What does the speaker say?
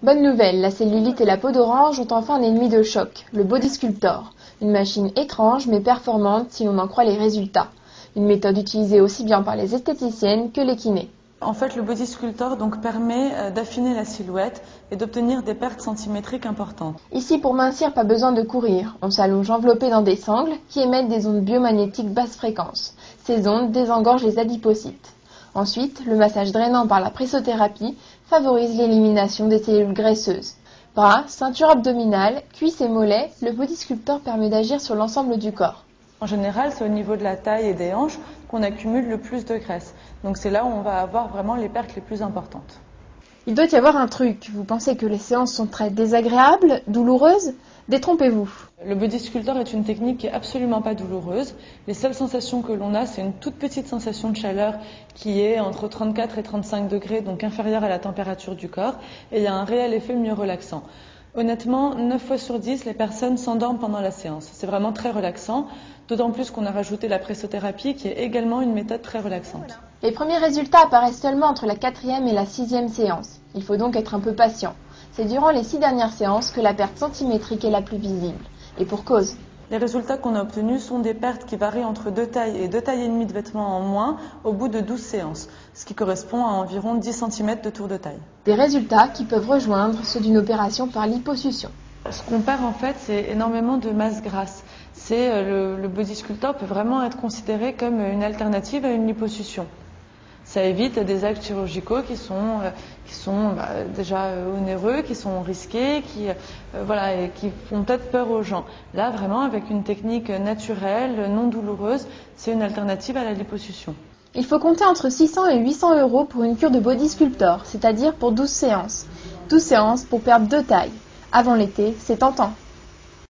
Bonne nouvelle, la cellulite et la peau d'orange ont enfin un ennemi de choc, le Body Sculptor. Une machine étrange mais performante si l'on en croit les résultats. Une méthode utilisée aussi bien par les esthéticiennes que les kinés. En fait, le Body Sculptor permet d'affiner la silhouette et d'obtenir des pertes centimétriques importantes. Ici, pour mincir, pas besoin de courir. On s'allonge enveloppé dans des sangles qui émettent des ondes biomagnétiques basse fréquence. Ces ondes désengorgent les adipocytes. Ensuite, le massage drainant par la pressothérapie favorise l'élimination des cellules graisseuses. Bras, ceinture abdominale, cuisses et mollets, le Body Sculptor permet d'agir sur l'ensemble du corps. En général, c'est au niveau de la taille et des hanches qu'on accumule le plus de graisse. Donc c'est là où on va avoir vraiment les pertes les plus importantes. Il doit y avoir un truc. Vous pensez que les séances sont très désagréables, douloureuses? Détrompez-vous. Le Body Sculptor est une technique qui est absolument pas douloureuse. Les seules sensations que l'on a, c'est une toute petite sensation de chaleur qui est entre 34 et 35 degrés, donc inférieure à la température du corps. Et il y a un réel effet mieux relaxant. Honnêtement, 9 fois sur 10, les personnes s'endorment pendant la séance. C'est vraiment très relaxant, d'autant plus qu'on a rajouté la pressothérapie qui est également une méthode très relaxante. Les premiers résultats apparaissent seulement entre la 4e et la 6e séance. Il faut donc être un peu patient. C'est durant les 6 dernières séances que la perte centimétrique est la plus visible. Et pour cause. Les résultats qu'on a obtenus sont des pertes qui varient entre 2 tailles et 2 tailles et demie de vêtements en moins au bout de 12 séances, ce qui correspond à environ 10 cm de tour de taille. Des résultats qui peuvent rejoindre ceux d'une opération par liposuction. Ce qu'on perd en fait, c'est énormément de masse grasse. Le Body Sculptor peut vraiment être considéré comme une alternative à une liposuction. Ça évite des actes chirurgicaux qui sont déjà onéreux, qui sont risqués, et qui font peut-être peur aux gens. Là, vraiment, avec une technique naturelle, non douloureuse, c'est une alternative à la liposuction. Il faut compter entre 600 et 800 € pour une cure de Body Sculptor, c'est-à-dire pour 12 séances. 12 séances pour perdre 2 tailles. Avant l'été, c'est tentant.